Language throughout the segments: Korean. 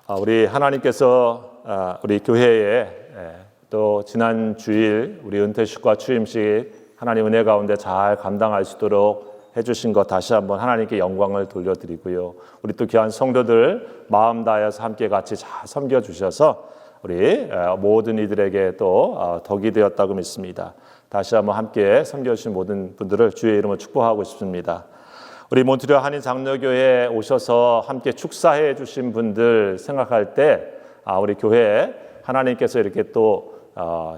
우리 하나님께서 우리 교회에 또 지난 주일 우리 은퇴식과 취임식 하나님 은혜 가운데 잘 감당할 수 있도록 해주신 것 다시 한번 하나님께 영광을 돌려드리고요. 우리 또 귀한 성도들 마음 다해서 함께 같이 잘 섬겨주셔서 우리 모든 이들에게 또 덕이 되었다고 믿습니다. 다시 한번 함께 섬겨주신 모든 분들을 주의 이름으로 축복하고 싶습니다. 우리 몬트리올 한인 장로교회에 오셔서 함께 축사해 주신 분들 생각할 때 우리 교회에 하나님께서 이렇게 또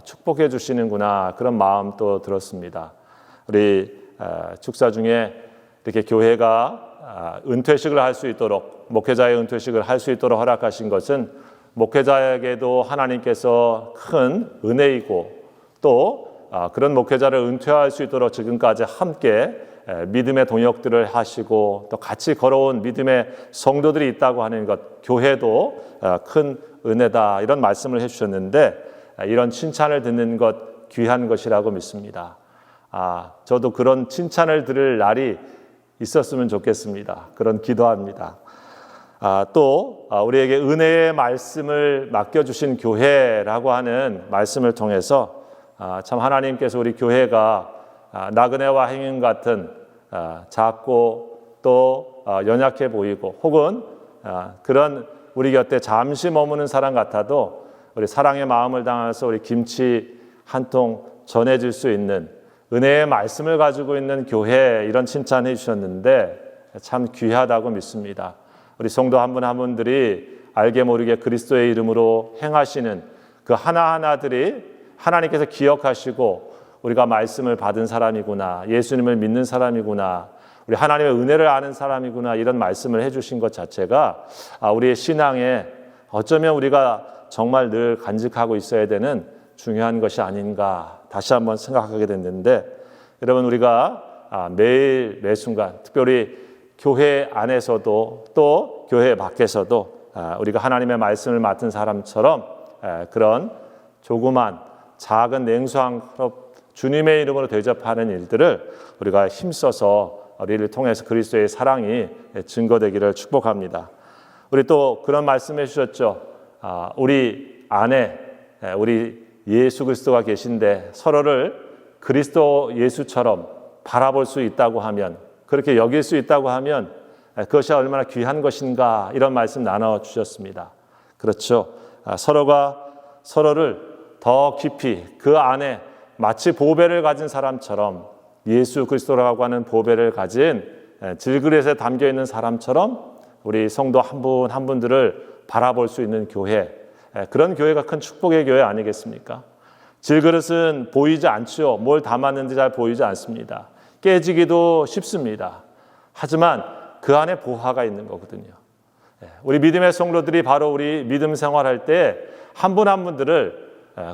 축복해 주시는구나 그런 마음 또 들었습니다. 우리 축사 중에 이렇게 교회가 은퇴식을 할 수 있도록 목회자의 은퇴식을 할 수 있도록 허락하신 것은 목회자에게도 하나님께서 큰 은혜이고 또 그런 목회자를 은퇴할 수 있도록 지금까지 함께 믿음의 동역들을 하시고 또 같이 걸어온 믿음의 성도들이 있다고 하는 것, 교회도 큰 은혜다 이런 말씀을 해주셨는데 이런 칭찬을 듣는 것 귀한 것이라고 믿습니다. 저도 그런 칭찬을 들을 날이 있었으면 좋겠습니다. 그런 기도합니다. 또 우리에게 은혜의 말씀을 맡겨주신 교회라고 하는 말씀을 통해서 참 하나님께서 우리 교회가 나그네와 행인 같은 작고 또 연약해 보이고 혹은 그런 우리 곁에 잠시 머무는 사람 같아도 우리 사랑의 마음을 담아서 우리 김치 한 통 전해줄 수 있는 은혜의 말씀을 가지고 있는 교회 이런 칭찬해 주셨는데 참 귀하다고 믿습니다. 우리 성도 한 분 한 분들이 알게 모르게 그리스도의 이름으로 행하시는 그 하나하나들이 하나님께서 기억하시고 우리가 말씀을 받은 사람이구나, 예수님을 믿는 사람이구나, 우리 하나님의 은혜를 아는 사람이구나 이런 말씀을 해주신 것 자체가 우리의 신앙에 어쩌면 우리가 정말 늘 간직하고 있어야 되는 중요한 것이 아닌가 다시 한번 생각하게 됐는데 여러분 우리가 매일 매 순간 특별히 교회 안에서도 또 교회 밖에서도 우리가 하나님의 말씀을 맡은 사람처럼 그런 조그만 작은 냉수 한 컵 주님의 이름으로 대접하는 일들을 우리가 힘써서 우리를 통해서 그리스도의 사랑이 증거되기를 축복합니다. 우리 또 그런 말씀해 주셨죠. 우리 안에 우리 예수 그리스도가 계신데 서로를 그리스도 예수처럼 바라볼 수 있다고 하면 그렇게 여길 수 있다고 하면 그것이 얼마나 귀한 것인가 이런 말씀 나눠주셨습니다. 그렇죠. 서로가 서로를 더 깊이 그 안에 마치 보배를 가진 사람처럼 예수 그리스도라고 하는 보배를 가진 질그릇에 담겨있는 사람처럼 우리 성도 한 분 한 분들을 바라볼 수 있는 교회, 그런 교회가 큰 축복의 교회 아니겠습니까? 질그릇은 보이지 않죠. 뭘 담았는지 잘 보이지 않습니다. 깨지기도 쉽습니다. 하지만 그 안에 보화가 있는 거거든요. 우리 믿음의 성도들이 바로 우리 믿음 생활할 때 한 분 한 분들을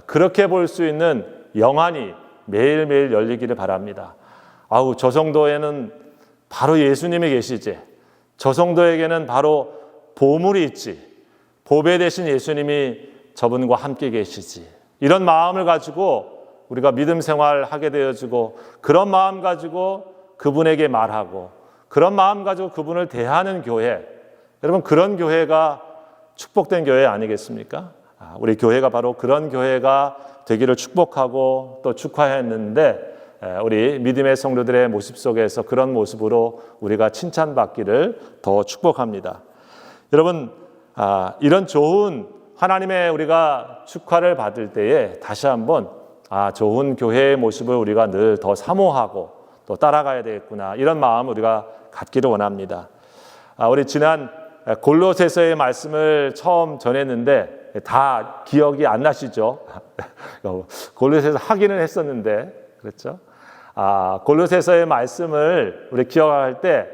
그렇게 볼 수 있는 영안이 매일매일 열리기를 바랍니다. 저 성도에는 바로 예수님이 계시지. 저 성도에게는 바로 보물이 있지. 보배 대신 예수님이 저분과 함께 계시지. 이런 마음을 가지고 우리가 믿음 생활하게 되어지고 그런 마음 가지고 그분에게 말하고 그런 마음 가지고 그분을 대하는 교회, 여러분 그런 교회가 축복된 교회 아니겠습니까? 우리 교회가 바로 그런 교회가 되기를 축복하고 또 축하했는데 우리 믿음의 성도들의 모습 속에서 그런 모습으로 우리가 칭찬받기를 더 축복합니다. 여러분 이런 좋은 하나님의 우리가 축하를 받을 때에 다시 한번 좋은 교회의 모습을 우리가 늘 더 사모하고 또 따라가야 되겠구나 이런 마음을 우리가 갖기를 원합니다. 우리 지난 골로새서의 말씀을 처음 전했는데 다 기억이 안 나시죠? 골로새서 하기는 했었는데 그렇죠? 골로새서의 말씀을 우리 기억할 때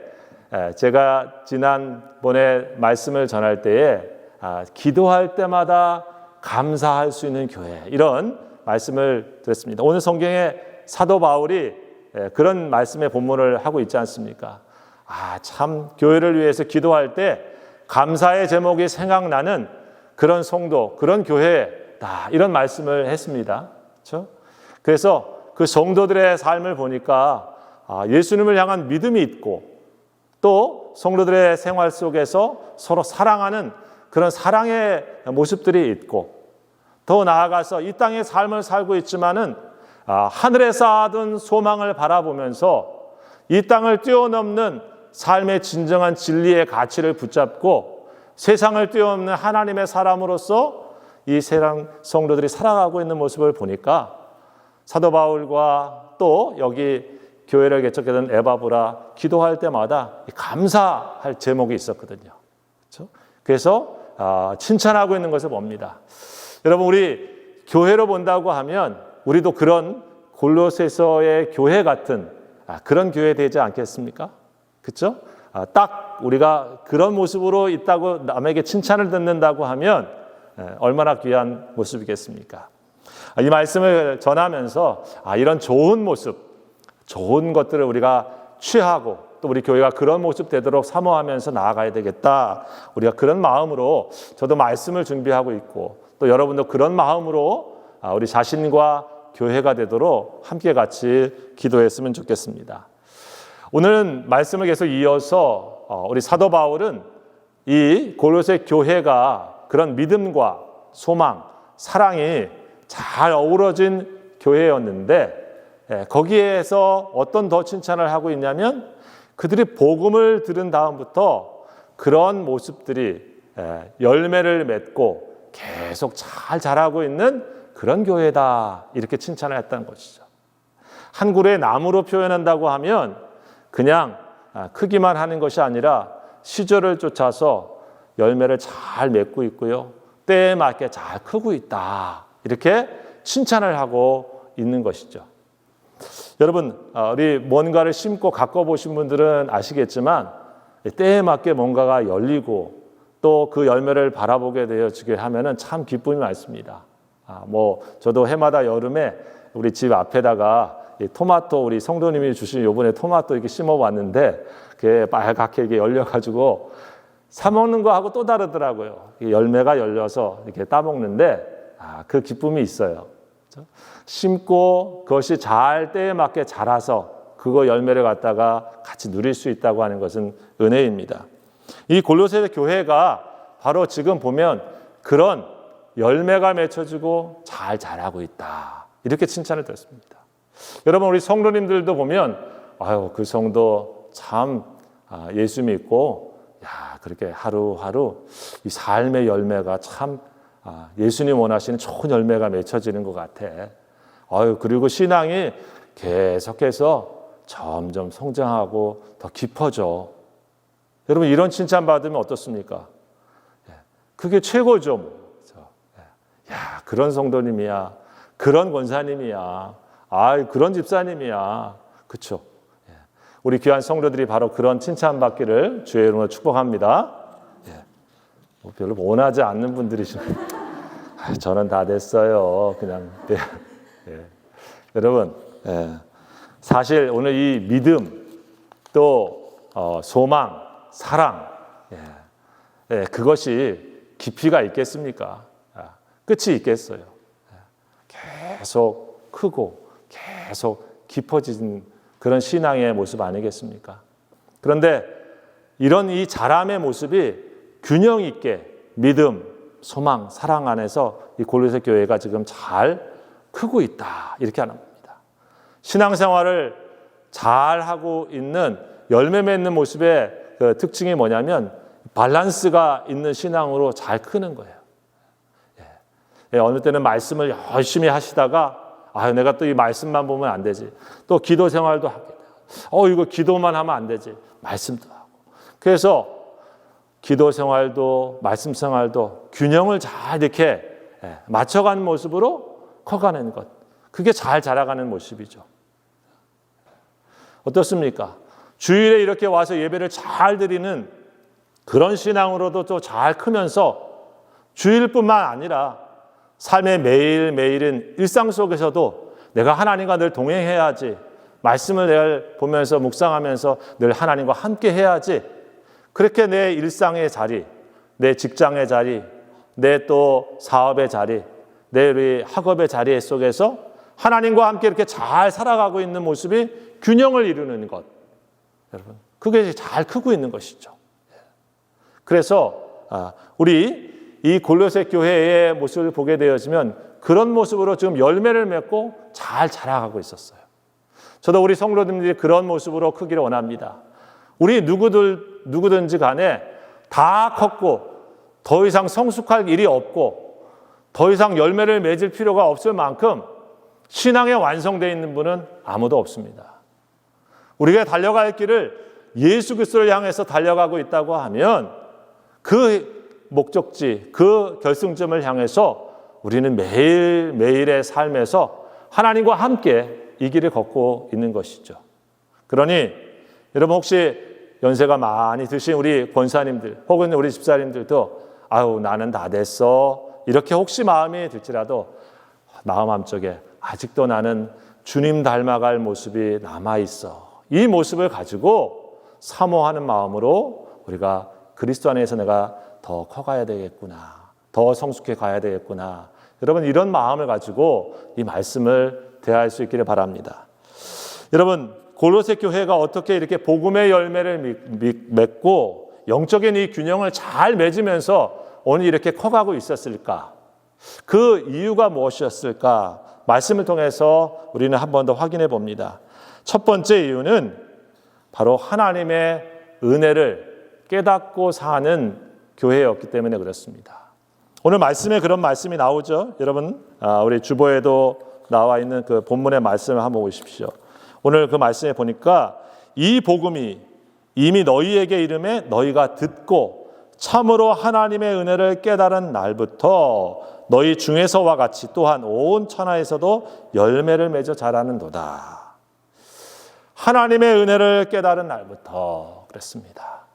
제가 지난번에 말씀을 전할 때에 기도할 때마다 감사할 수 있는 교회 이런 말씀을 드렸습니다. 오늘 성경에 사도 바울이 그런 말씀의 본문을 하고 있지 않습니까? 참 교회를 위해서 기도할 때 감사의 제목이 생각나는 그런 성도, 그런 교회다 이런 말씀을 했습니다. 그렇죠? 그래서 그 성도들의 삶을 보니까 예수님을 향한 믿음이 있고 또 성도들의 생활 속에서 서로 사랑하는 그 그런 사랑의 모습들이 있고, 더 나아가서 이 땅의 삶을 살고 있지만은 하늘에 쌓아둔 소망을 바라보면서 이 땅을 뛰어넘는 삶의 진정한 진리의 가치를 붙잡고 세상을 뛰어넘는 하나님의 사람으로서 이 세상 성도들이 살아가고 있는 모습을 보니까 사도 바울과 또 여기 교회를 개척해 된 에바브라 기도할 때마다 감사할 제목이 있었거든요. 그렇죠? 그래서 칭찬하고 있는 것을 봅니다. 여러분, 우리 교회로 본다고 하면 우리도 그런 골로새서의 교회 같은 그런 교회 되지 않겠습니까? 그렇죠? 딱 우리가 그런 모습으로 있다고 남에게 칭찬을 듣는다고 하면 얼마나 귀한 모습이겠습니까? 이 말씀을 전하면서 이런 좋은 모습, 좋은 것들을 우리가 취하고 또 우리 교회가 그런 모습 되도록 사모하면서 나아가야 되겠다. 우리가 그런 마음으로 저도 말씀을 준비하고 있고 또 여러분도 그런 마음으로 우리 자신과 교회가 되도록 함께 같이 기도했으면 좋겠습니다. 오늘은 말씀을 계속 이어서 우리 사도 바울은 이 골로새 교회가 그런 믿음과 소망, 사랑이 잘 어우러진 교회였는데 거기에서 어떤 더 칭찬을 하고 있냐면 그들이 복음을 들은 다음부터 그런 모습들이 열매를 맺고 계속 잘 자라고 있는 그런 교회다, 이렇게 칭찬을 했다는 것이죠. 한 그루의 나무로 표현한다고 하면 그냥 크기만 하는 것이 아니라 시절을 쫓아서 열매를 잘 맺고 있고요, 때에 맞게 잘 크고 있다, 이렇게 칭찬을 하고 있는 것이죠. 여러분, 우리 뭔가를 심고 가꿔보신 분들은 아시겠지만 때에 맞게 뭔가가 열리고 또 그 열매를 바라보게 되어지게 하면은 참 기쁨이 많습니다. 저도 해마다 여름에 우리 집 앞에다가 이 토마토, 우리 성도님이 주신 요번에 토마토 이렇게 심어봤는데 그게 빨갛게 이게 열려가지고 사 먹는 거하고 또 다르더라고요. 열매가 열려서 이렇게 따먹는데 그 기쁨이 있어요. 그렇죠? 심고 그것이 잘 때에 맞게 자라서 그거 열매를 갖다가 같이 누릴 수 있다고 하는 것은 은혜입니다. 이 골로새 교회가 바로 지금 보면 그런 열매가 맺혀지고 잘 자라고 있다, 이렇게 칭찬을 드렸습니다. 여러분, 우리 성도님들도 보면 그 성도 참 예수 믿고 그렇게 하루하루 이 삶의 열매가 참 예수님 원하시는 좋은 열매가 맺혀지는 것 같아. 그리고 신앙이 계속해서 점점 성장하고 더 깊어져. 여러분, 이런 칭찬 받으면 어떻습니까? 그게 최고죠. 그런 성도님이야, 그런 권사님이야, 그런 집사님이야, 그렇죠? 우리 귀한 성도들이 바로 그런 칭찬받기를 주의 이름으로 축복합니다. 별로 원하지 않는 분들이시면 저는 다 됐어요, 그냥. 여러분, 사실 오늘 이 믿음 또 소망, 사랑, 그것이 깊이가 있겠습니까? 끝이 있겠어요. 계속 크고 계속 깊어지는 그런 신앙의 모습 아니겠습니까? 그런데 이런 이 자람의 모습이 균형 있게 믿음, 소망, 사랑 안에서 이 골로새 교회가 지금 잘 크고 있다, 이렇게 하는 겁니다. 신앙생활을 잘 하고 있는 열매 맺는 모습의 그 특징이 뭐냐면 밸런스가 있는 신앙으로 잘 크는 거예요. 어느 때는 말씀을 열심히 하시다가 내가 또 이 말씀만 보면 안 되지, 또 기도 생활도 하게 돼요. 이거 기도만 하면 안 되지, 말씀도 하고. 그래서 기도 생활도 말씀 생활도 균형을 잘 이렇게 맞춰가는 모습으로 커가는 것, 그게 잘 자라가는 모습이죠. 어떻습니까? 주일에 이렇게 와서 예배를 잘 드리는 그런 신앙으로도 또 잘 크면서 주일뿐만 아니라 삶의 매일매일은 일상 속에서도 내가 하나님과 늘 동행해야지, 말씀을 늘 보면서 묵상하면서 늘 하나님과 함께 해야지, 그렇게 내 일상의 자리, 내 직장의 자리, 내 또 사업의 자리, 내 우리 학업의 자리 속에서 하나님과 함께 이렇게 잘 살아가고 있는 모습이 균형을 이루는 것, 여러분, 그게 잘 크고 있는 것이죠. 그래서 우리 이 골로새 교회의 모습을 보게 되어지면 그런 모습으로 지금 열매를 맺고 잘 자라가고 있었어요. 저도 우리 성도님들이 그런 모습으로 크기를 원합니다. 우리 누구든지 간에 다 컸고 더 이상 성숙할 일이 없고 더 이상 열매를 맺을 필요가 없을 만큼 신앙에 완성되어 있는 분은 아무도 없습니다. 우리가 달려갈 길을 예수 그리스도를 향해서 달려가고 있다고 하면 그 목적지, 그 결승점을 향해서 우리는 매일매일의 삶에서 하나님과 함께 이 길을 걷고 있는 것이죠. 그러니 여러분 혹시 연세가 많이 드신 우리 권사님들 혹은 우리 집사님들도 아유 나는 다 됐어 이렇게 혹시 마음이 들지라도 마음 한쪽에 아직도 나는 주님 닮아갈 모습이 남아있어. 이 모습을 가지고 사모하는 마음으로 우리가 그리스도 안에서 내가 더 커가야 되겠구나. 더 성숙해 가야 되겠구나. 여러분 이런 마음을 가지고 이 말씀을 대할 수 있기를 바랍니다. 여러분 골로새 교회가 어떻게 이렇게 복음의 열매를 맺고 영적인 이 균형을 잘 맺으면서 오늘 이렇게 커가고 있었을까? 그 이유가 무엇이었을까? 말씀을 통해서 우리는 한 번 더 확인해 봅니다. 첫 번째 이유는 바로 하나님의 은혜를 깨닫고 사는 교회였기 때문에 그렇습니다. 오늘 말씀에 그런 말씀이 나오죠. 여러분 우리 주보에도 나와 있는 그 본문의 말씀을 한번 보십시오. 오늘 그 말씀에 보니까 이 복음이 이미 너희에게 이름에 너희가 듣고 참으로 하나님의 은혜를 깨달은 날부터 너희 중에서와 같이 또한 온 천하에서도 열매를 맺어 자라는도다. 하나님의 은혜를 깨달은 날부터 그랬습니다.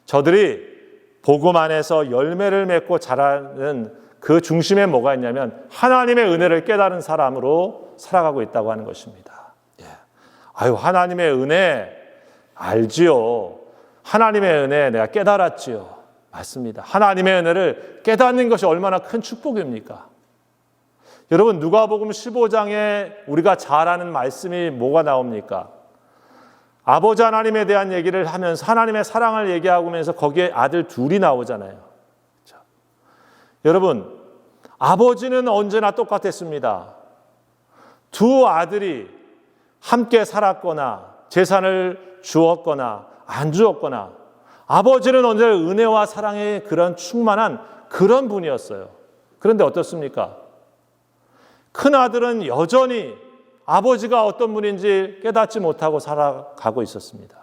저들이 복음 안에서 열매를 맺고 자라는 그 중심에 뭐가 있냐면 하나님의 은혜를 깨달은 사람으로 살아가고 있다고 하는 것입니다. 아유 하나님의 은혜 알지요. 하나님의 은혜 내가 깨달았지요. 맞습니다. 하나님의 은혜를 깨닫는 것이 얼마나 큰 축복입니까? 여러분 누가복음 15장에 우리가 잘 아는 말씀이 뭐가 나옵니까? 아버지 하나님에 대한 얘기를 하면서 하나님의 사랑을 얘기하면서 거기에 아들 둘이 나오잖아요. 그렇죠? 여러분 아버지는 언제나 똑같았습니다. 두 아들이 함께 살았거나 재산을 주었거나 안 주었거나 아버지는 언제나 은혜와 사랑의 그런 충만한 그런 분이었어요. 그런데 어떻습니까? 큰 아들은 여전히 아버지가 어떤 분인지 깨닫지 못하고 살아가고 있었습니다.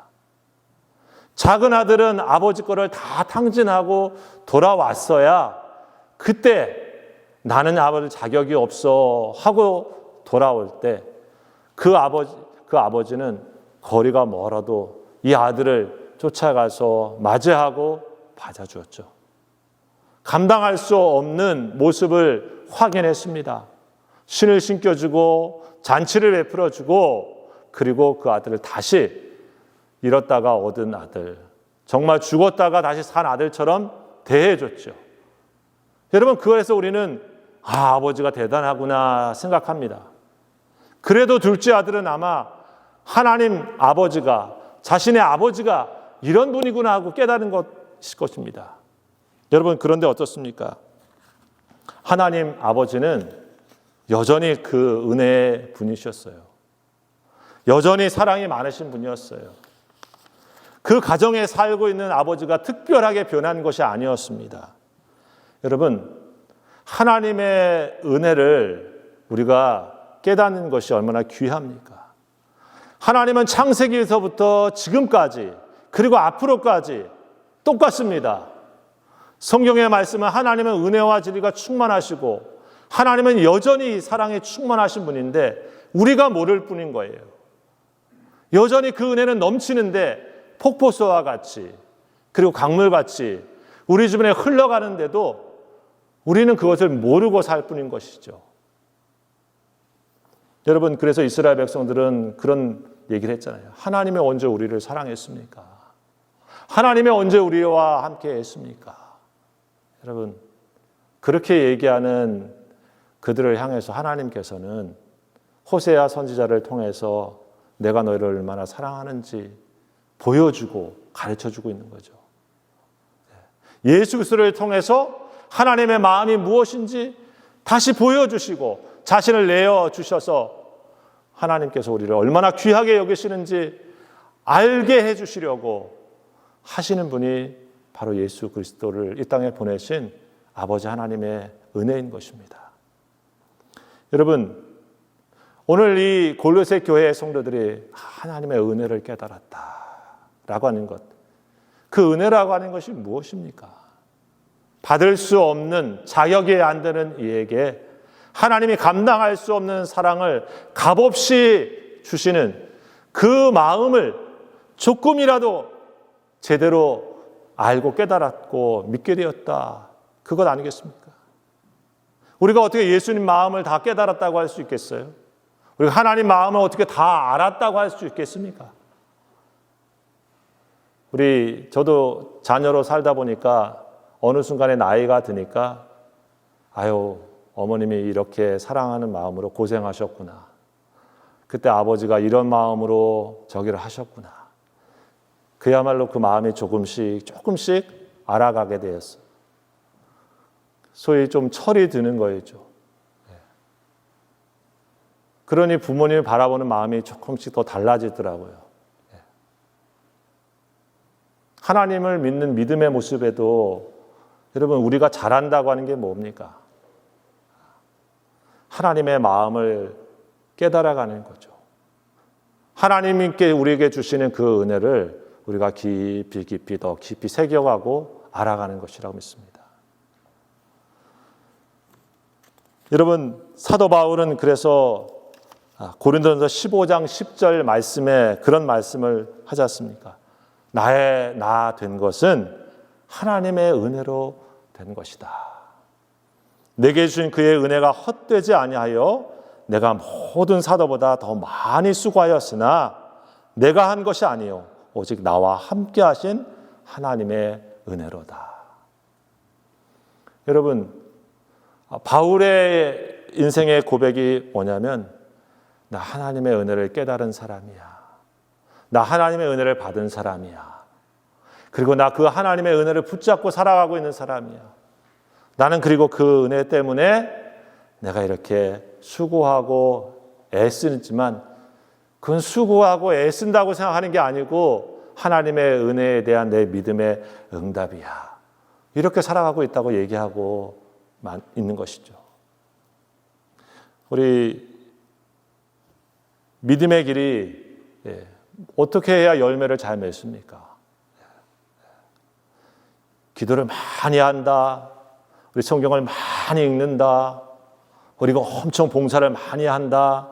작은 아들은 아버지 거를 다 탕진하고 돌아왔어야 그때 나는 아버지 자격이 없어 하고 돌아올 때 그 아버지는 거리가 멀어도 이 아들을 쫓아가서 맞이하고 받아주었죠. 감당할 수 없는 모습을 확인했습니다. 신을 신겨주고 잔치를 베풀어주고 그리고 그 아들을 다시 잃었다가 얻은 아들, 정말 죽었다가 다시 산 아들처럼 대해줬죠. 여러분 그래서 우리는 아버지가 대단하구나 생각합니다. 그래도 둘째 아들은 아마 하나님 아버지가 자신의 아버지가 이런 분이구나 하고 깨달은 것일 것입니다. 여러분 그런데 어떻습니까? 하나님 아버지는 여전히 그 은혜의 분이셨어요. 여전히 사랑이 많으신 분이었어요. 그 가정에 살고 있는 아버지가 특별하게 변한 것이 아니었습니다. 여러분 하나님의 은혜를 우리가 깨닫는 것이 얼마나 귀합니까? 하나님은 창세기에서부터 지금까지 그리고 앞으로까지 똑같습니다. 성경의 말씀은 하나님은 은혜와 진리가 충만하시고 하나님은 여전히 사랑에 충만하신 분인데 우리가 모를 뿐인 거예요. 여전히 그 은혜는 넘치는데 폭포수와 같이 그리고 강물같이 우리 주변에 흘러가는데도 우리는 그것을 모르고 살 뿐인 것이죠. 여러분 그래서 이스라엘 백성들은 그런 얘기를 했잖아요. 하나님이 언제 우리를 사랑했습니까? 하나님이 언제 우리와 함께 했습니까? 여러분 그렇게 얘기하는 그들을 향해서 하나님께서는 호세아 선지자를 통해서 내가 너희를 얼마나 사랑하는지 보여주고 가르쳐주고 있는 거죠. 예수 그리스도를 통해서 하나님의 마음이 무엇인지 다시 보여주시고 자신을 내어주셔서 하나님께서 우리를 얼마나 귀하게 여기시는지 알게 해주시려고 하시는 분이 바로 예수 그리스도를 이 땅에 보내신 아버지 하나님의 은혜인 것입니다. 여러분, 오늘 이 골로새 교회의 성도들이 하나님의 은혜를 깨달았다라고 하는 것, 그 은혜라고 하는 것이 무엇입니까? 받을 수 없는, 자격이 안 되는 이에게 하나님이 감당할 수 없는 사랑을 값없이 주시는 그 마음을 조금이라도 제대로 알고 깨달았고 믿게 되었다. 그것 아니겠습니까? 우리가 어떻게 예수님 마음을 다 깨달았다고 할 수 있겠어요? 우리가 하나님 마음을 어떻게 다 알았다고 할 수 있겠습니까? 저도 자녀로 살다 보니까 어느 순간에 나이가 드니까 아유, 어머님이 이렇게 사랑하는 마음으로 고생하셨구나. 그때 아버지가 이런 마음으로 저기를 하셨구나. 그야말로 그 마음이 조금씩 알아가게 되었어요. 소위 좀 철이 드는 거였죠. 그러니 부모님을 바라보는 마음이 조금씩 더 달라지더라고요. 하나님을 믿는 믿음의 모습에도 여러분, 우리가 잘한다고 하는 게 뭡니까? 하나님의 마음을 깨달아가는 거죠. 하나님께 우리에게 주시는 그 은혜를 우리가 깊이 더 깊이 새겨가고 알아가는 것이라고 믿습니다. 여러분, 사도 바울은 그래서 고린도전서 15장 10절 말씀에 그런 말씀을 하지 않습니까? 나의 나 된 것은 하나님의 은혜로 된 것이다. 내게 주신 그의 은혜가 헛되지 아니하여 내가 모든 사도보다 더 많이 수고하였으나 내가 한 것이 아니요 오직 나와 함께 하신 하나님의 은혜로다. 여러분, 바울의 인생의 고백이 뭐냐면 나 하나님의 은혜를 깨달은 사람이야. 나 하나님의 은혜를 받은 사람이야. 그리고 나 그 하나님의 은혜를 붙잡고 살아가고 있는 사람이야. 나는 그리고 그 은혜 때문에 내가 이렇게 수고하고 애쓰지만 그건 수고하고 애쓴다고 생각하는 게 아니고 하나님의 은혜에 대한 내 믿음의 응답이야. 이렇게 살아가고 있다고 얘기하고 있는 것이죠. 우리 믿음의 길이 어떻게 해야 열매를 잘 맺습니까? 기도를 많이 한다. 우리 성경을 많이 읽는다. 그리고 엄청 봉사를 많이 한다.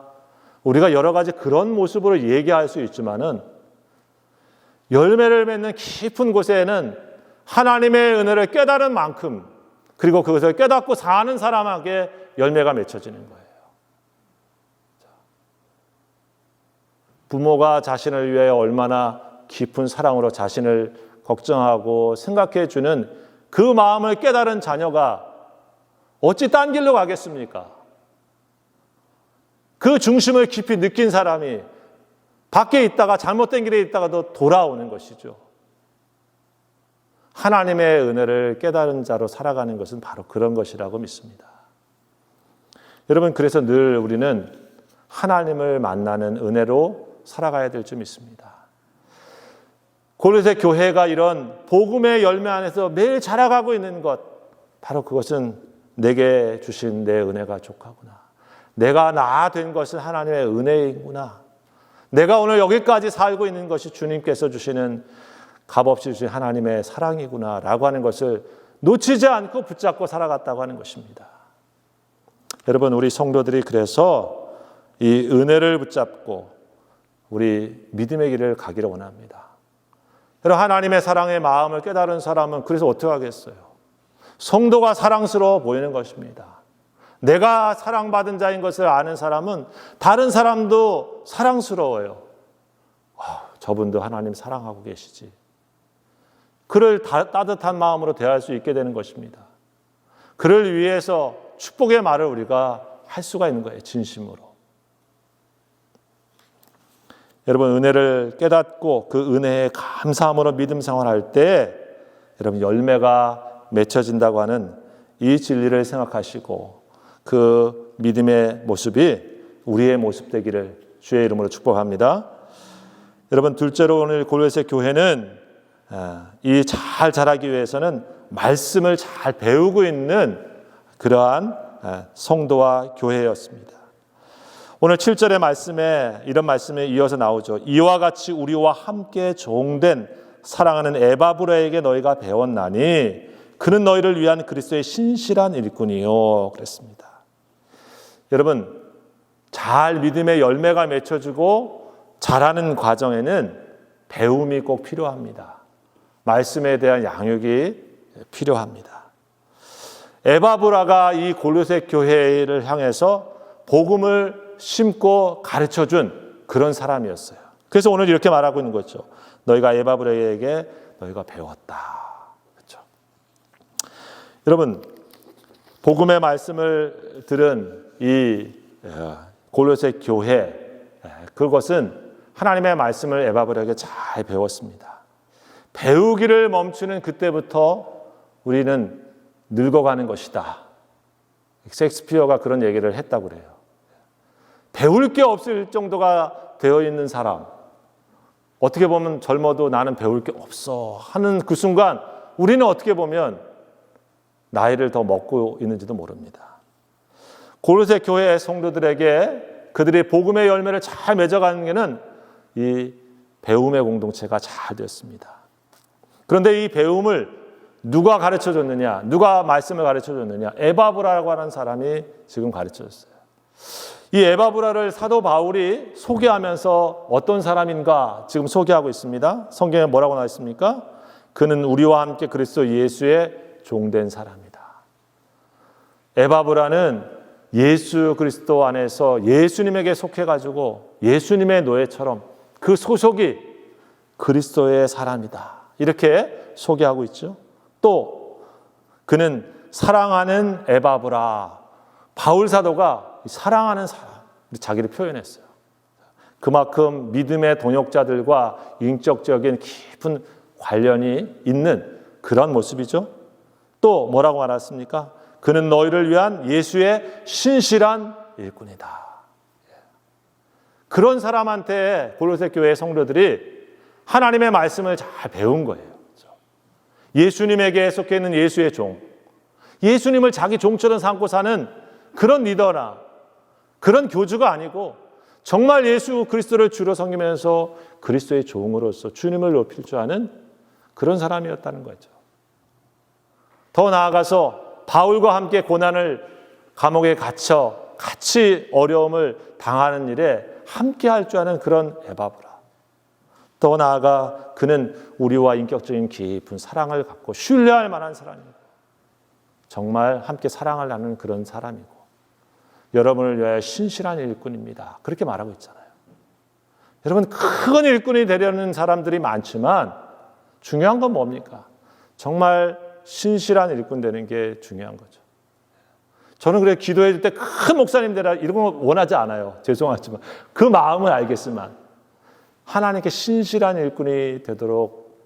우리가 여러 가지 그런 모습으로 얘기할 수 있지만은 열매를 맺는 깊은 곳에는 하나님의 은혜를 깨달은 만큼 그리고 그것을 깨닫고 사는 사람에게 열매가 맺혀지는 거예요. 부모가 자신을 위해 얼마나 깊은 사랑으로 자신을 걱정하고 생각해 주는 그 마음을 깨달은 자녀가 어찌 딴 길로 가겠습니까? 그 중심을 깊이 느낀 사람이 밖에 있다가 잘못된 길에 있다가도 돌아오는 것이죠. 하나님의 은혜를 깨달은 자로 살아가는 것은 바로 그런 것이라고 믿습니다. 여러분, 그래서 늘 우리는 하나님을 만나는 은혜로 살아가야 될 줄 믿습니다. 골로새 교회가 이런 복음의 열매 안에서 매일 자라가고 있는 것, 바로 그것은 내게 주신 내 은혜가 족하구나. 내가 나 된 것은 하나님의 은혜이구나. 내가 오늘 여기까지 살고 있는 것이 주님께서 주시는 값없이 주신 하나님의 사랑이구나 라고 하는 것을 놓치지 않고 붙잡고 살아갔다고 하는 것입니다. 여러분, 우리 성도들이 그래서 이 은혜를 붙잡고 우리 믿음의 길을 가기를 원합니다. 여러분, 하나님의 사랑의 마음을 깨달은 사람은 그래서 어떻게 하겠어요? 성도가 사랑스러워 보이는 것입니다. 내가 사랑받은 자인 것을 아는 사람은 다른 사람도 사랑스러워요. 저분도 하나님 사랑하고 계시지. 그를 따뜻한 마음으로 대할 수 있게 되는 것입니다. 그를 위해서 축복의 말을 우리가 할 수가 있는 거예요. 진심으로. 여러분, 은혜를 깨닫고 그 은혜에 감사함으로 믿음 생활할 때 여러분 열매가 맺혀진다고 하는 이 이 진리를 생각하시고 그 믿음의 모습이 우리의 모습 되기를 주의 이름으로 축복합니다. 여러분, 둘째로 오늘 골로새 교회는 이 잘 자라기 위해서는 말씀을 잘 배우고 있는 그러한 성도와 교회였습니다. 오늘 7절의 말씀에 이런 말씀이 이어서 나오죠. 이와 같이 우리와 함께 종된 사랑하는 에바브라에게 너희가 배웠나니 그는 너희를 위한 그리스도의 신실한 일꾼이요 그랬습니다. 여러분, 잘 믿음의 열매가 맺혀지고 자라는 과정에는 배움이 꼭 필요합니다. 말씀에 대한 양육이 필요합니다. 에바브라가 이 골로새 교회를 향해서 복음을 심고 가르쳐준 그런 사람이었어요. 그래서 오늘 이렇게 말하고 있는 거죠. 너희가 에바브라에게 너희가 배웠다. 그렇죠? 여러분, 복음의 말씀을 들은 이 골로새 교회, 그것은 하나님의 말씀을 에바브라에게 잘 배웠습니다. 배우기를 멈추는 그때부터 우리는 늙어가는 것이다. 셰익스피어가 그런 얘기를 했다고 그래요. 배울 게 없을 정도가 되어 있는 사람, 어떻게 보면 젊어도 나는 배울 게 없어 하는 그 순간 우리는 어떻게 보면 나이를 더 먹고 있는지도 모릅니다. 골로새 교회 성도들에게 그들이 복음의 열매를 잘 맺어가는 게는 이 배움의 공동체가 잘 되었습니다. 그런데 이 배움을 누가 가르쳐줬느냐? 누가 말씀을 가르쳐줬느냐? 에바브라라고 하는 사람이 지금 가르쳐줬어요. 이 에바브라를 사도 바울이 소개하면서 어떤 사람인가 지금 소개하고 있습니다. 성경에 뭐라고 나와 있습니까? 그는 우리와 함께 그리스도 예수의 종된 사람이다. 에바브라는 예수 그리스도 안에서 예수님에게 속해가지고 예수님의 노예처럼 그 소속이 그리스도의 사람이다. 이렇게 소개하고 있죠. 또 그는 사랑하는 에바브라, 바울 사도가 사랑하는 사람, 자기를 표현했어요. 그만큼 믿음의 동역자들과 인격적인 깊은 관련이 있는 그런 모습이죠. 또 뭐라고 말했습니까? 그는 너희를 위한 예수의 신실한 일꾼이다. 그런 사람한테 골로새 교회 성도들이 하나님의 말씀을 잘 배운 거예요. 예수님에게 속해 있는 예수의 종, 예수님을 자기 종처럼 삼고 사는 그런 리더나 그런 교주가 아니고 정말 예수 그리스도를 주로 섬기면서 그리스도의 종으로서 주님을 높일 줄 아는 그런 사람이었다는 거죠. 더 나아가서 바울과 함께 고난을 감옥에 갇혀 같이 어려움을 당하는 일에 함께 할 줄 아는 그런 에바브라. 더 나아가 그는 우리와 인격적인 깊은 사랑을 갖고 신뢰할 만한 사람이고 정말 함께 사랑을 나누는 그런 사람이고 여러분을 위하여 신실한 일꾼입니다. 그렇게 말하고 있잖아요. 여러분, 큰 일꾼이 되려는 사람들이 많지만 중요한 건 뭡니까? 정말 신실한 일꾼 되는 게 중요한 거죠. 저는 그래 기도해 줄 때 큰 목사님 되라 이런 건 원하지 않아요. 죄송하지만 그 마음은 알겠지만 하나님께 신실한 일꾼이 되도록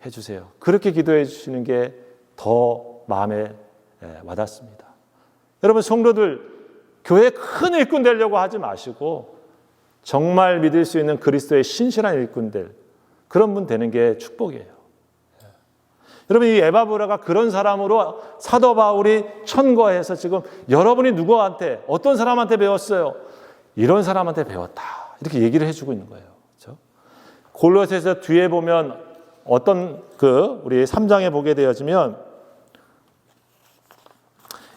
해주세요. 그렇게 기도해 주시는 게 더 마음에 와닿습니다. 여러분, 성도들 교회 큰 일꾼 되려고 하지 마시고 정말 믿을 수 있는 그리스도의 신실한 일꾼들, 그런 분 되는 게 축복이에요. 여러분, 이 에바브라가 그런 사람으로 사도 바울이 천거해서 지금 여러분이 누구한테 어떤 사람한테 배웠어요? 이런 사람한테 배웠다. 이렇게 얘기를 해주고 있는 거예요. 그렇죠? 골로새서 뒤에 보면 어떤 우리 3장에 보게 되어지면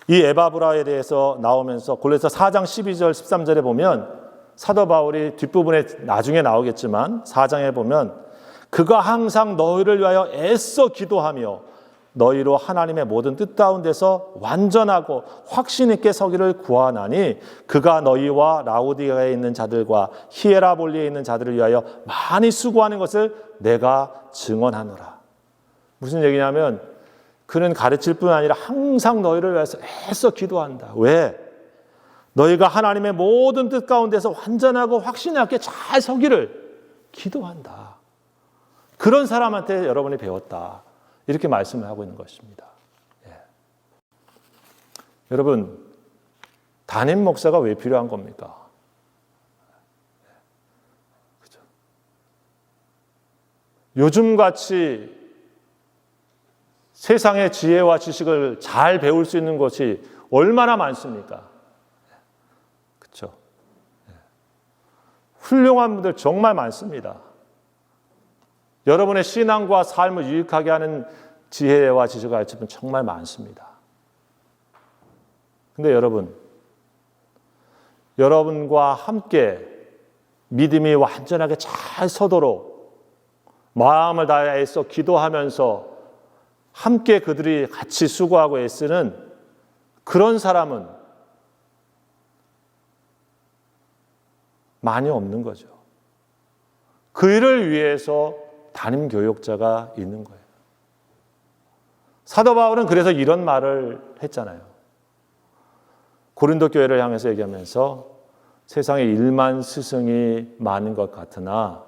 이 에바브라에 대해서 나오면서 골로새 4장 12절 13절에 보면 사도 바울이 뒷부분에 나중에 나오겠지만 4장에 보면 그가 항상 너희를 위하여 애써 기도하며 너희로 하나님의 모든 뜻 가운데서 완전하고 확신 있게 서기를 구하나니 그가 너희와 라오디가에 있는 자들과 히에라볼리에 있는 자들을 위하여 많이 수고하는 것을 내가 증언하노라. 무슨 얘기냐면 그는 가르칠 뿐 아니라 항상 너희를 위해서 애써 기도한다. 왜? 너희가 하나님의 모든 뜻 가운데서 완전하고 확신 있게 잘 서기를 기도한다. 그런 사람한테 여러분이 배웠다. 이렇게 말씀을 하고 있는 것입니다. 예. 여러분, 담임 목사가 왜 필요한 겁니까? 그죠? 요즘같이 세상의 지혜와 지식을 잘 배울 수 있는 것이 얼마나 많습니까? 그렇죠? 훌륭한 분들 정말 많습니다. 여러분의 신앙과 삶을 유익하게 하는 지혜와 지식을 가르치는 분 정말 많습니다. 근데 여러분과 함께 믿음이 완전하게 잘 서도록 마음을 다해서 기도하면서 함께 그들이 같이 수고하고 애쓰는 그런 사람은 많이 없는 거죠. 그 일을 위해서 담임 교역자가 있는 거예요. 사도 바울은 그래서 이런 말을 했잖아요. 고린도 교회를 향해서 얘기하면서 세상에 1만 스승이 많은 것 같으나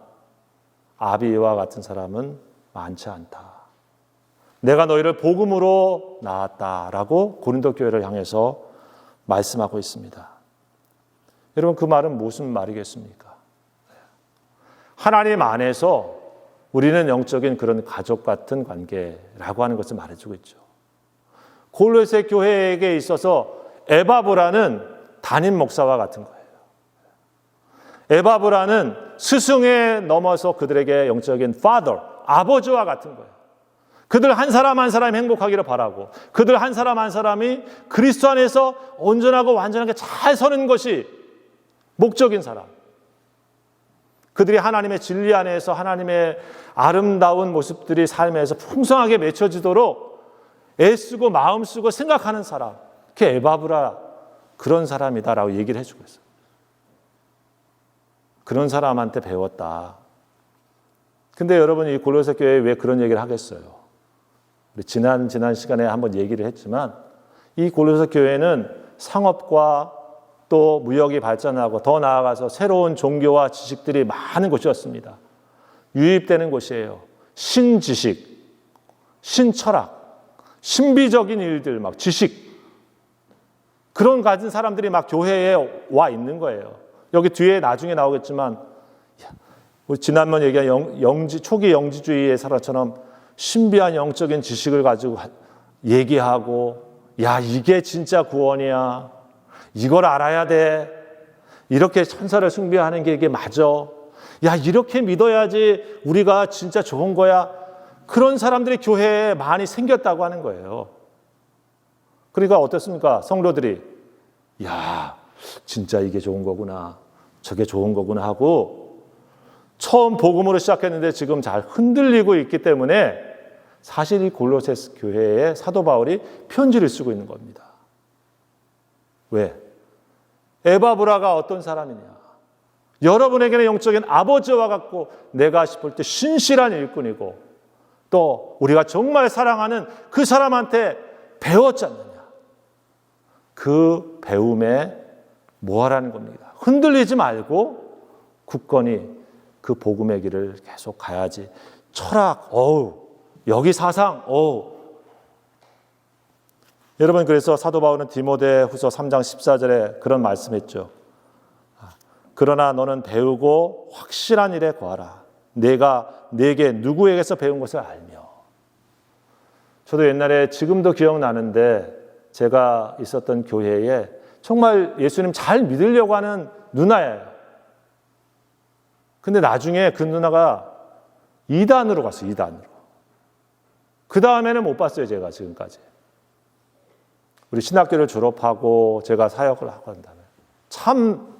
아비와 같은 사람은 많지 않다. 내가 너희를 복음으로 낳았다라고 고린도 교회를 향해서 말씀하고 있습니다. 여러분, 그 말은 무슨 말이겠습니까? 하나님 안에서 우리는 영적인 그런 가족 같은 관계라고 하는 것을 말해주고 있죠. 골로새 교회에게 있어서 에바브라는 담임 목사와 같은 거예요. 에바브라는 스승에 넘어서 그들에게 영적인 father, 아버지와 같은 거예요. 그들 한 사람 한 사람이 행복하기를 바라고 그들 한 사람 사람이 그리스도 안에서 온전하고 완전하게 잘 서는 것이 목적인 사람. 그들이 하나님의 진리 안에서 하나님의 아름다운 모습들이 삶에서 풍성하게 맺혀지도록 애쓰고 마음 쓰고 생각하는 사람. 그게 에바브라 그런 사람이다라고 얘기를 해주고 있어요. 그런 사람한테 배웠다. 근데 여러분, 이 골로새 교회에 왜 그런 얘기를 하겠어요? 우리 지난 시간에 한번 얘기를 했지만 이 골로새 교회는 상업과 또 무역이 발전하고 더 나아가서 새로운 종교와 지식들이 많은 곳이었습니다. 유입되는 곳이에요. 신지식, 신철학, 신비적인 일들, 막 지식 그런 가진 사람들이 막 교회에 와 있는 거예요. 여기 뒤에 나중에 나오겠지만 우리 지난번 얘기한 초기 영지주의의 사람처럼 신비한 영적인 지식을 가지고 얘기하고 야 이게 진짜 구원이야. 이걸 알아야 돼. 이렇게 천사를 숭배하는 게 이게 맞아. 야 이렇게 믿어야지 우리가 진짜 좋은 거야. 그런 사람들이 교회에 많이 생겼다고 하는 거예요. 그러니까 어떻습니까? 성도들이 야 진짜 이게 좋은 거구나. 저게 좋은 거구나 하고 처음 복음으로 시작했는데 지금 잘 흔들리고 있기 때문에 사실 이 골로새 교회에 사도 바울이 편지를 쓰고 있는 겁니다. 왜? 에바브라가 어떤 사람이냐? 여러분에게는 영적인 아버지와 같고 내가 싶을 때 신실한 일꾼이고 또 우리가 정말 사랑하는 그 사람한테 배웠지 않느냐? 그 배움에 뭐 하라는 겁니다. 흔들리지 말고 굳건히 그 복음의 길을 계속 가야지. 철학, 여기 사상, 여러분 그래서 사도 바울은 디모데후서 3장 14절에 그런 말씀했죠. 그러나 너는 배우고 확실한 일에 거하라. 내가 내게 누구에게서 배운 것을 알며. 저도 옛날에 지금도 기억나는데 제가 있었던 교회에 정말 예수님 잘 믿으려고 하는 누나예요. 근데 나중에 그 누나가 이단으로 갔어요. 이단으로. 그 다음에는 못 봤어요. 제가 지금까지. 우리 신학교를 졸업하고 제가 사역을 하고 난 다음에 참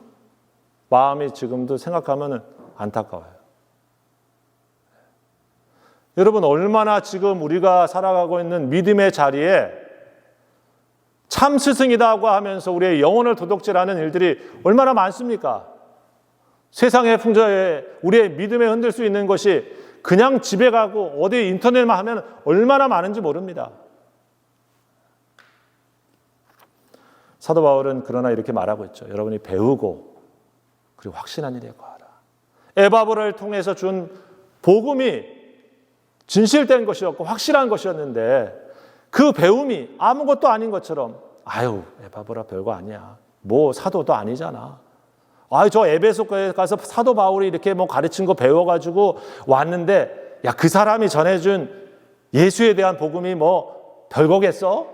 마음이 지금도 생각하면 안타까워요. 여러분 얼마나 지금 우리가 살아가고 있는 믿음의 자리에 참 스승이라고 하면서 우리의 영혼을 도둑질하는 일들이 얼마나 많습니까? 세상의 풍조에 우리의 믿음에 흔들 수 있는 것이 그냥 집에 가고 어디 인터넷만 하면 얼마나 많은지 모릅니다. 사도 바울은 그러나 이렇게 말하고 있죠. 여러분이 배우고 그리고 확신한 일에 거하라. 에바브라를 통해서 준 복음이 진실된 것이었고 확실한 것이었는데 그 배움이 아무것도 아닌 것처럼 아유, 에바브라 별거 아니야. 뭐 사도도 아니잖아. 저 에베소에 가서 사도 바울이 이렇게 뭐 가르친 거 배워가지고 왔는데, 야, 그 사람이 전해준 예수에 대한 복음이 뭐 별거겠어?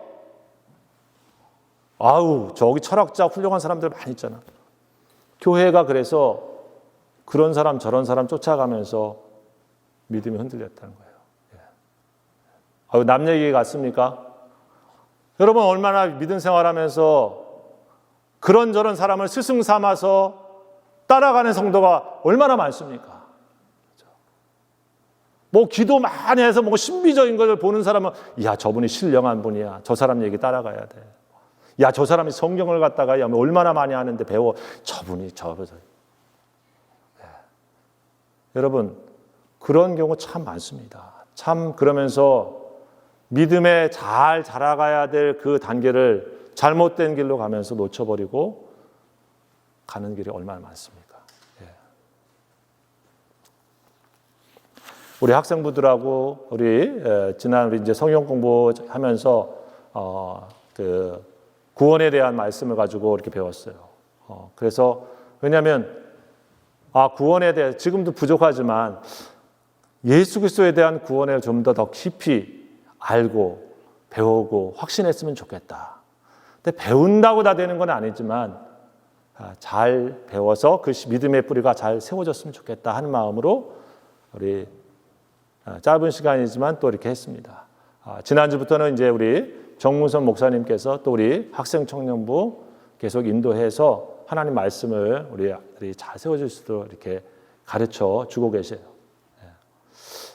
아우, 저기 철학자 훌륭한 사람들 많이 있잖아. 교회가 그래서 그런 사람 저런 사람 쫓아가면서 믿음이 흔들렸다는 거예요. 남 얘기 같습니까? 여러분 얼마나 믿음 생활하면서 그런저런 사람을 스승 삼아서 따라가는 성도가 얼마나 많습니까? 뭐 기도 많이 해서 뭐 신비적인 것을 보는 사람은 야, 저분이 신령한 분이야. 저 사람 얘기 따라가야 돼. 야, 저 사람이 성경을 갖다가 얼마나 많이 하는데 배워. 저분이 여러분 그런 경우 참 많습니다. 참 그러면서 믿음에 잘 자라가야 될 그 단계를 잘못된 길로 가면서 놓쳐버리고 가는 길이 얼마나 많습니까? 우리 학생부들하고 우리 이제 성경 공부하면서 그 구원에 대한 말씀을 가지고 이렇게 배웠어요. 그래서 왜냐하면 구원에 대해 지금도 부족하지만 예수 그리스도에 대한 구원을 좀 더 깊이 알고 배우고 확신했으면 좋겠다. 근데 배운다고 다 되는 건 아니지만 잘 배워서 그 믿음의 뿌리가 잘 세워졌으면 좋겠다 하는 마음으로 우리 짧은 시간이지만 또 이렇게 했습니다. 지난주부터는 이제 우리 정문선 목사님께서 또 우리 학생 청년부 계속 인도해서 하나님 말씀을 우리들이 잘 세워질 수 있도록 이렇게 가르쳐 주고 계세요.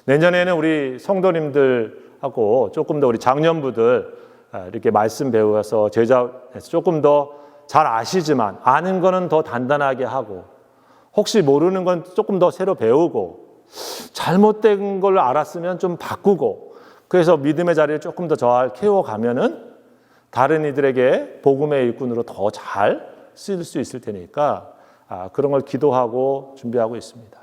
내년에는 우리 성도님들하고 조금 더 우리 장년부들 이렇게 말씀 배워서 제자에서 조금 더 잘 아시지만 아는 거는 더 단단하게 하고 혹시 모르는 건 조금 더 새로 배우고 잘못된 걸 알았으면 좀 바꾸고 그래서 믿음의 자리를 조금 더 잘 키워가면은 다른 이들에게 복음의 일꾼으로 더 잘 쓰일 수 있을 테니까 그런 걸 기도하고 준비하고 있습니다.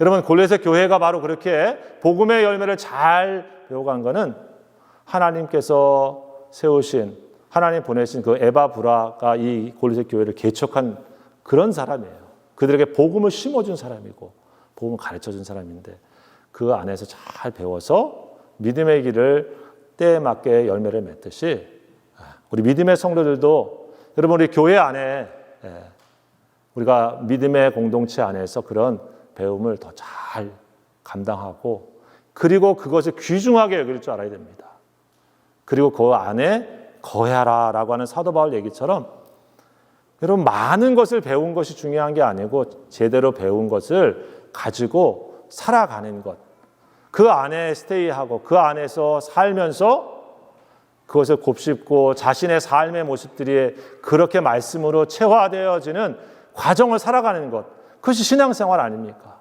여러분 골로새 교회가 바로 그렇게 복음의 열매를 잘 배워간 거는 하나님께서 세우신 하나님 보내신 그 에바브라가 이 골로새 교회를 개척한 그런 사람이에요. 그들에게 복음을 심어준 사람이고 복음을 가르쳐준 사람인데 그 안에서 잘 배워서 믿음의 길을 때에 맞게 열매를 맺듯이 우리 믿음의 성도들도 여러분 우리 교회 안에 우리가 믿음의 공동체 안에서 그런 배움을 더 잘 감당하고 그리고 그것을 귀중하게 여길 줄 알아야 됩니다. 그리고 그 안에 거하라라고 하는 사도 바울 얘기처럼 여러분 많은 것을 배운 것이 중요한 게 아니고 제대로 배운 것을 가지고 살아가는 것. 그 안에 스테이하고 그 안에서 살면서 그것을 곱씹고 자신의 삶의 모습들이 그렇게 말씀으로 체화되어지는 과정을 살아가는 것. 그것이 신앙생활 아닙니까?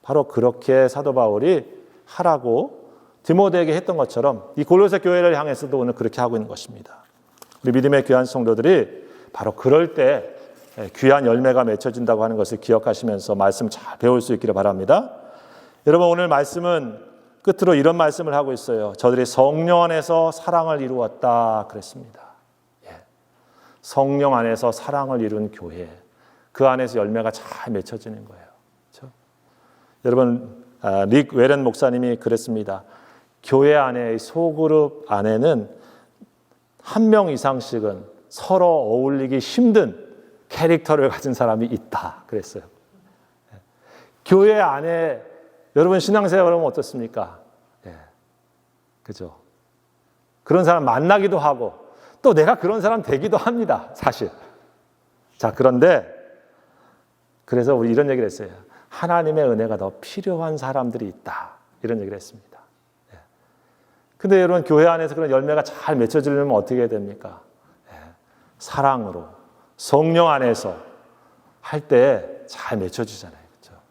바로 그렇게 사도 바울이 하라고 디모데에게 했던 것처럼 이 골로새 교회를 향해서도 오늘 그렇게 하고 있는 것입니다. 우리 믿음의 귀한 성도들이 바로 그럴 때 귀한 열매가 맺혀진다고 하는 것을 기억하시면서 말씀 잘 배울 수 있기를 바랍니다. 여러분 오늘 말씀은 끝으로 이런 말씀을 하고 있어요. 저들이 성령 안에서 사랑을 이루었다 그랬습니다. 성령 안에서 사랑을 이룬 교회, 그 안에서 열매가 잘 맺혀지는 거예요. 그렇죠? 여러분 릭 웨렌 목사님이 그랬습니다. 교회 안에 소그룹 안에는 한 명 이상씩은 서로 어울리기 힘든 캐릭터를 가진 사람이 있다 그랬어요. 교회 안에 여러분 신앙생활하면 어떻습니까? 그죠? 그런 사람 만나기도 하고 또 내가 그런 사람 되기도 합니다. 사실. 자, 그런데 그래서 우리 이런 얘기를 했어요. 하나님의 은혜가 더 필요한 사람들이 있다. 이런 얘기를 했습니다. 근데 여러분 교회 안에서 그런 열매가 잘 맺혀지려면 어떻게 해야 됩니까? 사랑으로 성령 안에서 할 때 잘 맺혀지잖아요. 그렇죠?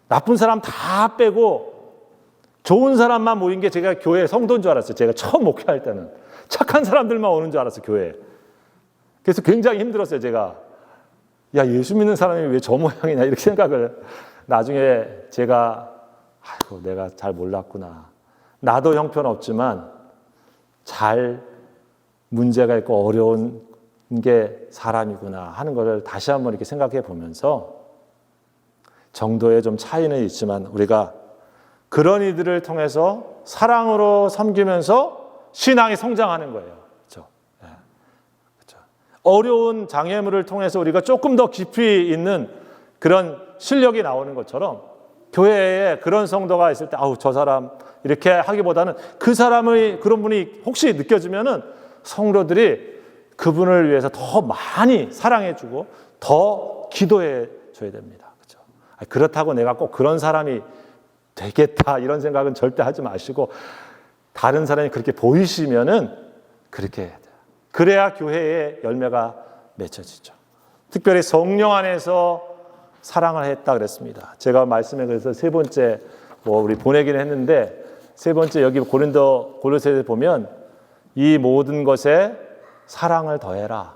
나쁜 사람 다 빼고 좋은 사람만 모인 게 제가 교회 성도인 줄 알았어요. 제가 처음 목회할 때는 착한 사람들만 오는 줄 알았어요. 교회에. 그래서 굉장히 힘들었어요. 제가 야 예수 믿는 사람이 왜 저 모양이냐 이렇게 생각을 나중에 제가 아이고 내가 잘 몰랐구나. 나도 형편없지만 잘 문제가 있고 어려운 게 사람이구나 하는 것을 다시 한번 이렇게 생각해 보면서 정도의 좀 차이는 있지만 우리가 그런 이들을 통해서 사랑으로 섬기면서 신앙이 성장하는 거예요. 그렇죠? 네. 그렇죠? 어려운 장애물을 통해서 우리가 조금 더 깊이 있는 그런 실력이 나오는 것처럼 교회에 그런 성도가 있을 때 저 사람 이렇게 하기보다는 그 사람의 그런 분이 혹시 느껴지면은 성도들이 그분을 위해서 더 많이 사랑해주고 더 기도해 줘야 됩니다. 그렇죠? 그렇다고 내가 꼭 그런 사람이 되겠다 이런 생각은 절대 하지 마시고 다른 사람이 그렇게 보이시면은 그렇게 해야 돼요. 그래야 교회의 열매가 맺혀지죠. 특별히 성령 안에서 사랑을 했다 그랬습니다. 제가 말씀에 그래서 세 번째 우리 보내기는 했는데 세 번째 여기 골로새에 보면 이 모든 것에 사랑을 더해라.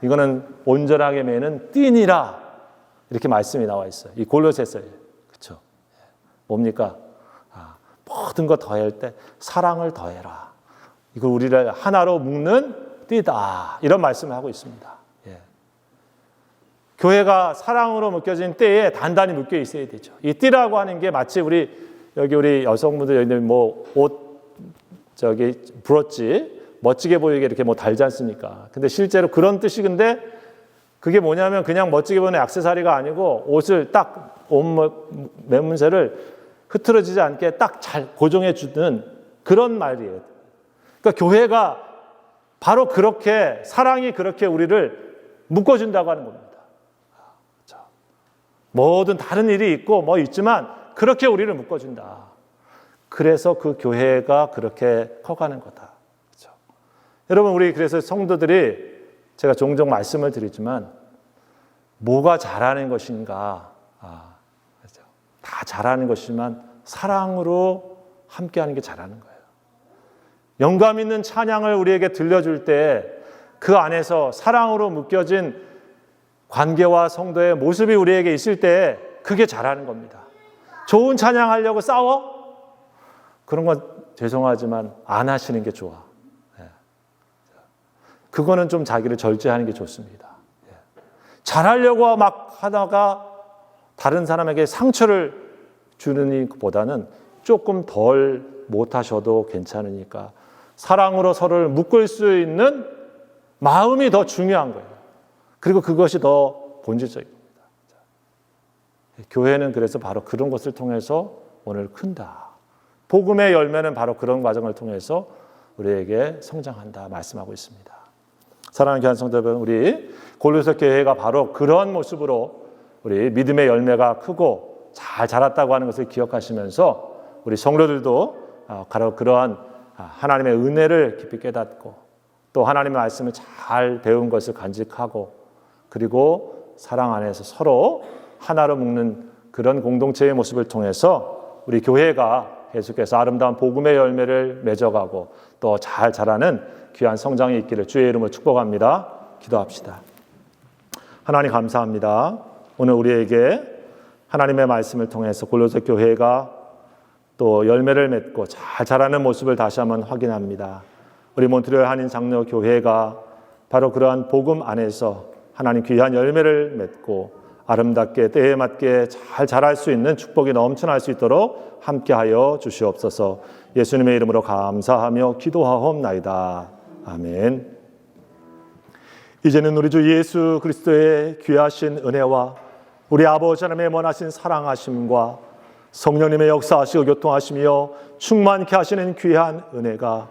이거는 온전하게 매는 띠니라 이렇게 말씀이 나와 있어요. 이 골로새서에. 그렇죠? 뭡니까? 모든 것 더할 때 사랑을 더해라. 이거 우리를 하나로 묶는 띠다. 이런 말씀을 하고 있습니다. 예. 교회가 사랑으로 묶여진 띠에 단단히 묶여 있어야 되죠. 이 띠라고 하는 게 마치 우리 여성분들 여기 옷 브로치 멋지게 보이게 이렇게 달지 않습니까? 근데 실제로 그런 뜻이 근데 그게 뭐냐면 그냥 멋지게 보이는 액세서리가 아니고 옷을 딱 옷 매문새를 흐트러지지 않게 딱 잘 고정해 주는 그런 말이에요. 그러니까 교회가 바로 그렇게 사랑이 그렇게 우리를 묶어준다고 하는 겁니다. 모든 다른 일이 있고 있지만 그렇게 우리를 묶어준다. 그래서 그 교회가 그렇게 커가는 거다. 그렇죠? 여러분 우리 그래서 성도들이 제가 종종 말씀을 드리지만 뭐가 잘하는 것인가? 그렇죠? 다 잘하는 것이지만 사랑으로 함께하는 게 잘하는 거예요. 영감 있는 찬양을 우리에게 들려줄 때 그 안에서 사랑으로 묶여진 관계와 성도의 모습이 우리에게 있을 때 그게 잘하는 겁니다. 좋은 찬양하려고 싸워? 그런 건 죄송하지만 안 하시는 게 좋아. 그거는 좀 자기를 절제하는 게 좋습니다. 잘하려고 막 하다가 다른 사람에게 상처를 주는 것보다는 조금 덜 못하셔도 괜찮으니까 사랑으로 서로를 묶을 수 있는 마음이 더 중요한 거예요. 그리고 그것이 더 본질적인 겁니다. 교회는 그래서 바로 그런 것을 통해서 오늘 큰다. 복음의 열매는 바로 그런 과정을 통해서 우리에게 성장한다 말씀하고 있습니다. 사랑하는 교회 성도 여러분, 우리 골로새 교회가 바로 그런 모습으로 우리 믿음의 열매가 크고 잘 자랐다고 하는 것을 기억하시면서 우리 성도들도 바로 그러한 하나님의 은혜를 깊이 깨닫고 또 하나님의 말씀을 잘 배운 것을 간직하고 그리고 사랑 안에서 서로 하나로 묶는 그런 공동체의 모습을 통해서 우리 교회가 계속해서 아름다운 복음의 열매를 맺어가고 또 잘 자라는 귀한 성장이 있기를 주의 이름으로 축복합니다. 기도합시다. 하나님 감사합니다. 오늘 우리에게 하나님의 말씀을 통해서 골로새 교회가 또 열매를 맺고 잘 자라는 모습을 다시 한번 확인합니다. 우리 몬트리올 한인 장로 교회가 바로 그러한 복음 안에서 하나님 귀한 열매를 맺고 아름답게 때에 맞게 잘 자랄 수 있는 축복이 넘쳐날 수 있도록 함께하여 주시옵소서. 예수님의 이름으로 감사하며 기도하옵나이다. 아멘. 이제는 우리 주 예수 그리스도의 귀하신 은혜와 우리 아버지 하나님의 원하신 사랑하심과 성령님의 역사하시고 교통하시며 충만케 하시는 귀한 은혜가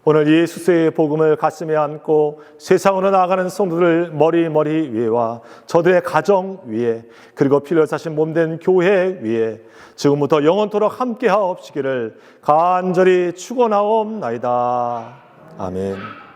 오늘 예수의 복음을 가슴에 안고 세상으로 나아가는 성도들 머리 위에와 저들의 가정 위에 그리고 피를 사신 몸된 교회 위에 지금부터 영원토록 함께하옵시기를 간절히 축원하옵나이다. 아멘.